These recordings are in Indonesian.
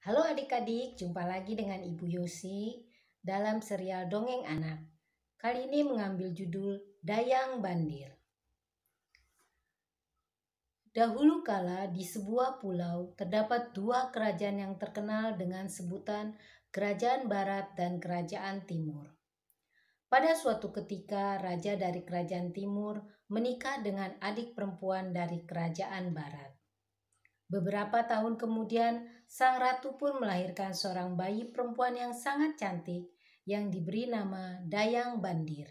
Halo adik-adik, jumpa lagi dengan Ibu Yosi dalam serial Dongeng Anak. Kali ini mengambil judul Dayang Bandir. Dahulu kala di sebuah pulau terdapat dua kerajaan yang terkenal dengan sebutan Kerajaan Barat dan Kerajaan Timur. Pada suatu ketika, raja dari Kerajaan Timur menikah dengan adik perempuan dari Kerajaan Barat. Beberapa tahun kemudian, sang ratu pun melahirkan seorang bayi perempuan yang sangat cantik yang diberi nama Dayang Bandir.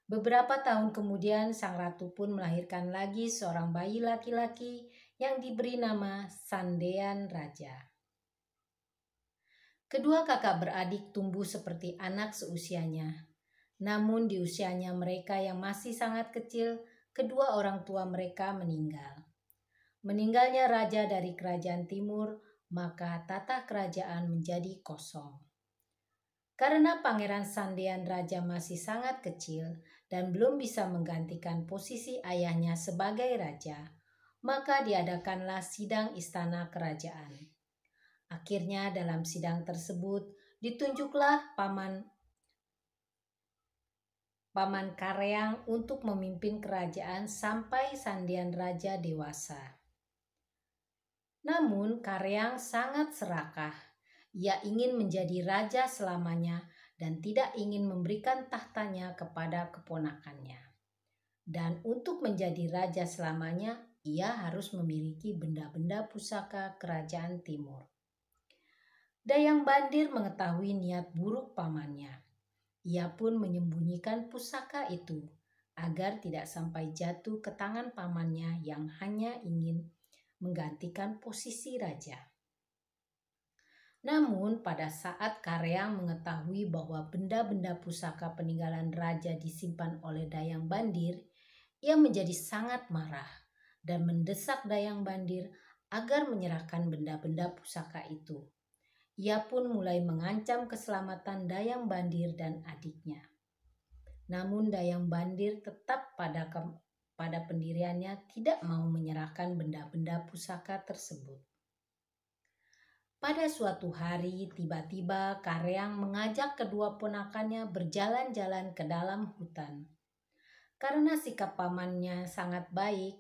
Beberapa tahun kemudian, sang ratu pun melahirkan lagi seorang bayi laki-laki yang diberi nama Sandean Raja. Kedua kakak beradik tumbuh seperti anak seusianya. Namun di usianya mereka yang masih sangat kecil, kedua orang tua mereka meninggal. Meninggalnya raja dari kerajaan timur, maka tata kerajaan menjadi kosong. Karena Pangeran Sandean Raja masih sangat kecil dan belum bisa menggantikan posisi ayahnya sebagai raja, maka diadakanlah sidang istana kerajaan. Akhirnya dalam sidang tersebut ditunjuklah Paman Kareang untuk memimpin kerajaan sampai Sandean Raja dewasa. Namun Kareang sangat serakah. Ia ingin menjadi raja selamanya dan tidak ingin memberikan tahtanya kepada keponakannya. Dan untuk menjadi raja selamanya, ia harus memiliki benda-benda pusaka kerajaan timur. Dayang Bandir mengetahui niat buruk pamannya. Ia pun menyembunyikan pusaka itu agar tidak sampai jatuh ke tangan pamannya yang hanya ingin menggantikan posisi raja. Namun pada saat Kareang mengetahui bahwa benda-benda pusaka peninggalan raja disimpan oleh Dayang Bandir, ia menjadi sangat marah dan mendesak Dayang Bandir agar menyerahkan benda-benda pusaka itu. Ia pun mulai mengancam keselamatan Dayang Bandir dan adiknya. Namun Dayang Bandir tetap pada pendiriannya tidak mau menyerahkan benda-benda pusaka tersebut. Pada suatu hari, tiba-tiba Kareang mengajak kedua ponakannya berjalan-jalan ke dalam hutan. Karena sikap pamannya sangat baik,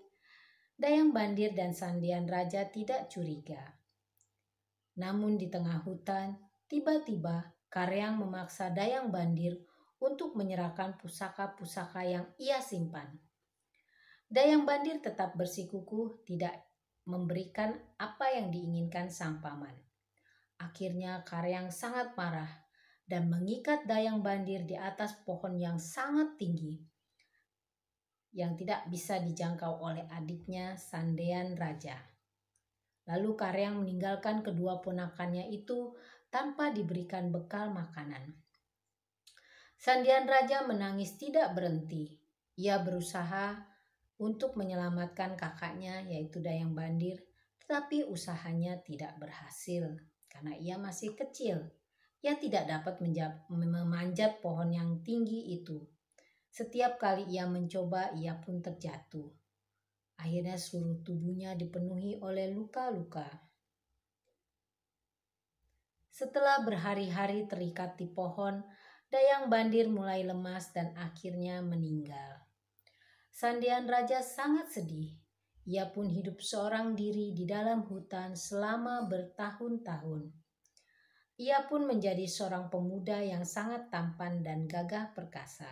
Dayang Bandir dan Sandean Raja tidak curiga. Namun di tengah hutan, tiba-tiba Kareang memaksa Dayang Bandir untuk menyerahkan pusaka-pusaka yang ia simpan. Dayang Bandir tetap bersikukuh tidak memberikan apa yang diinginkan sang paman. Akhirnya Kareang sangat marah dan mengikat Dayang Bandir di atas pohon yang sangat tinggi yang tidak bisa dijangkau oleh adiknya Sandean Raja. Lalu Kareang meninggalkan kedua ponakannya itu tanpa diberikan bekal makanan. Sandean Raja menangis tidak berhenti. Ia berusaha untuk menyelamatkan kakaknya yaitu Dayang Bandir, tetapi usahanya tidak berhasil. Karena ia masih kecil, ia tidak dapat memanjat pohon yang tinggi itu. Setiap kali ia mencoba, ia pun terjatuh. Akhirnya seluruh tubuhnya dipenuhi oleh luka-luka. Setelah berhari-hari terikat di pohon, Dayang Bandir mulai lemas dan akhirnya meninggal. Sandean Raja sangat sedih. Ia pun hidup seorang diri di dalam hutan selama bertahun-tahun. Ia pun menjadi seorang pemuda yang sangat tampan dan gagah perkasa.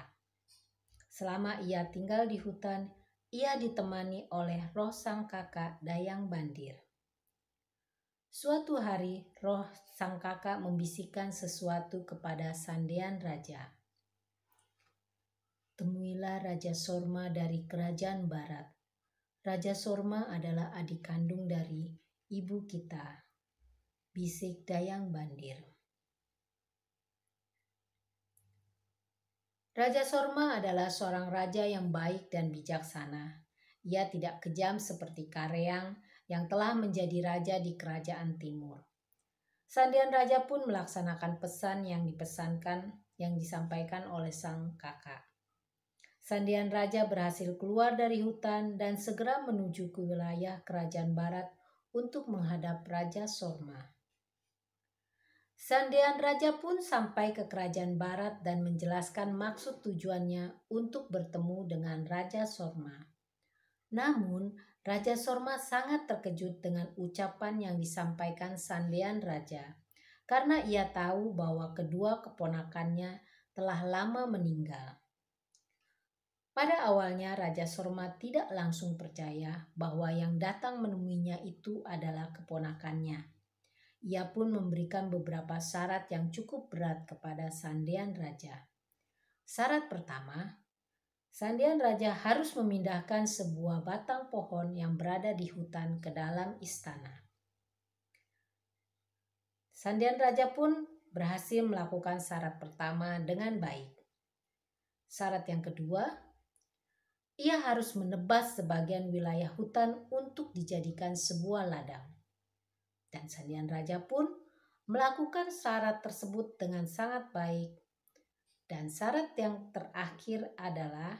Selama ia tinggal di hutan, ia ditemani oleh roh sang kakak Dayang Bandir. Suatu hari, roh sang kakak membisikkan sesuatu kepada Sandean Raja. Temuilah Raja Sorma dari Kerajaan Barat. Raja Sorma adalah adik kandung dari ibu kita, bisik Dayang Bandir. Raja Sorma adalah seorang raja yang baik dan bijaksana. Ia tidak kejam seperti Kareang yang telah menjadi raja di Kerajaan Timur. Sandean Raja pun melaksanakan pesan yang disampaikan oleh sang kakak. Sandean Raja berhasil keluar dari hutan dan segera menuju ke wilayah Kerajaan Barat untuk menghadap Raja Sorma. Sandian Raja pun sampai ke kerajaan barat dan menjelaskan maksud tujuannya untuk bertemu dengan Raja Sorma. Namun, Raja Sorma sangat terkejut dengan ucapan yang disampaikan Sandian Raja, karena ia tahu bahwa kedua keponakannya telah lama meninggal. Pada awalnya, Raja Sorma tidak langsung percaya bahwa yang datang menemuinya itu adalah keponakannya. Ia pun memberikan beberapa syarat yang cukup berat kepada Sandian Raja. Syarat pertama, Sandian Raja harus memindahkan sebuah batang pohon yang berada di hutan ke dalam istana. Sandian Raja pun berhasil melakukan syarat pertama dengan baik. Syarat yang kedua, ia harus menebas sebagian wilayah hutan untuk dijadikan sebuah ladang. Dan Sandian Raja pun melakukan syarat tersebut dengan sangat baik. Dan syarat yang terakhir adalah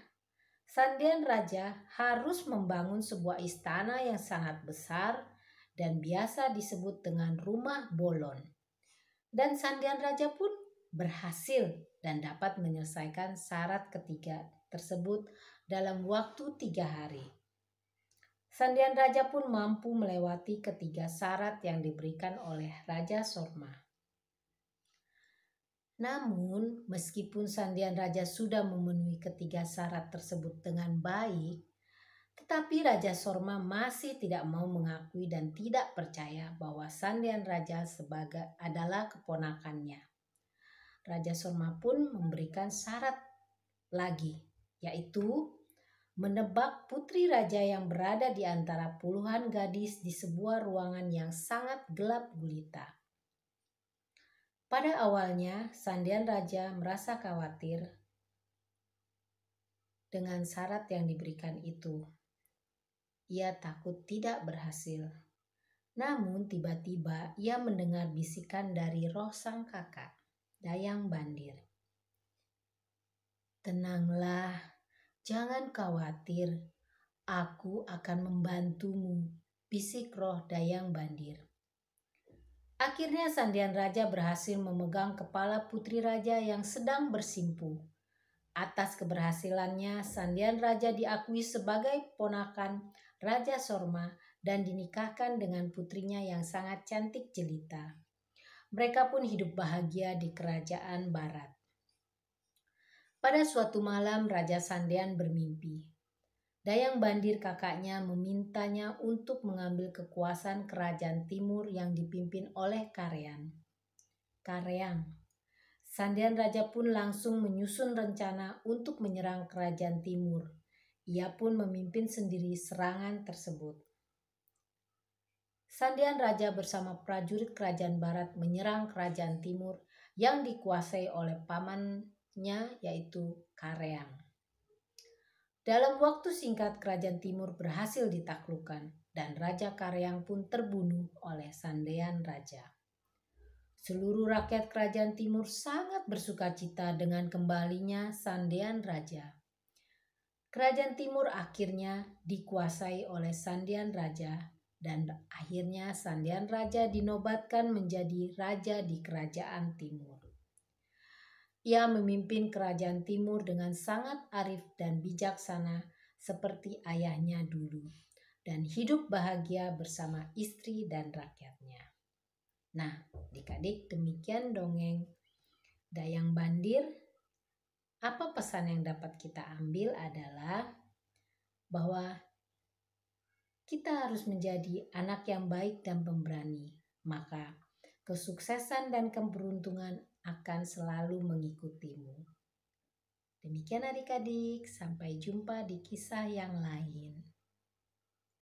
Sandian Raja harus membangun sebuah istana yang sangat besar dan biasa disebut dengan rumah bolon. Dan Sandian Raja pun berhasil dan dapat menyelesaikan syarat ketiga tersebut dalam waktu 3 hari. Sandian Raja pun mampu melewati ketiga syarat yang diberikan oleh Raja Sorma. Namun, meskipun Sandian Raja sudah memenuhi ketiga syarat tersebut dengan baik, tetapi Raja Sorma masih tidak mau mengakui dan tidak percaya bahwa Sandian Raja adalah keponakannya. Raja Sorma pun memberikan syarat lagi, yaitu menebak putri raja yang berada di antara puluhan gadis di sebuah ruangan yang sangat gelap gulita. Pada awalnya, Sandian Raja merasa khawatir dengan syarat yang diberikan itu. Ia takut tidak berhasil. Namun tiba-tiba ia mendengar bisikan dari roh sang kakak, Dayang Bandir. "Tenanglah. Jangan khawatir, aku akan membantumu," bisik roh Dayang Bandir. Akhirnya Sandian Raja berhasil memegang kepala putri raja yang sedang bersimpu. Atas keberhasilannya, Sandian Raja diakui sebagai ponakan Raja Sorma dan dinikahkan dengan putrinya yang sangat cantik jelita. Mereka pun hidup bahagia di kerajaan barat. Pada suatu malam, Raja Sandian bermimpi. Dayang Bandir kakaknya memintanya untuk mengambil kekuasaan kerajaan timur yang dipimpin oleh Kareang. Sandian Raja pun langsung menyusun rencana untuk menyerang kerajaan timur. Ia pun memimpin sendiri serangan tersebut. Sandian Raja bersama prajurit kerajaan barat menyerang kerajaan timur yang dikuasai oleh pamannya yaitu Kareang. Dalam waktu singkat kerajaan timur berhasil ditaklukkan dan Raja Kareang pun terbunuh oleh Sandian Raja. Seluruh rakyat kerajaan timur sangat bersukacita dengan kembalinya Sandian Raja. Kerajaan timur akhirnya dikuasai oleh Sandian Raja dan akhirnya Sandian Raja dinobatkan menjadi raja di kerajaan timur. Ia memimpin kerajaan timur dengan sangat arif dan bijaksana seperti ayahnya dulu dan hidup bahagia bersama istri dan rakyatnya. Nah, adik-adik, demikian dongeng Dayang Bandir. Apa pesan yang dapat kita ambil adalah bahwa kita harus menjadi anak yang baik dan pemberani, maka kesuksesan dan keberuntungan akan selalu mengikutimu. Demikian adik-adik, sampai jumpa di kisah yang lain.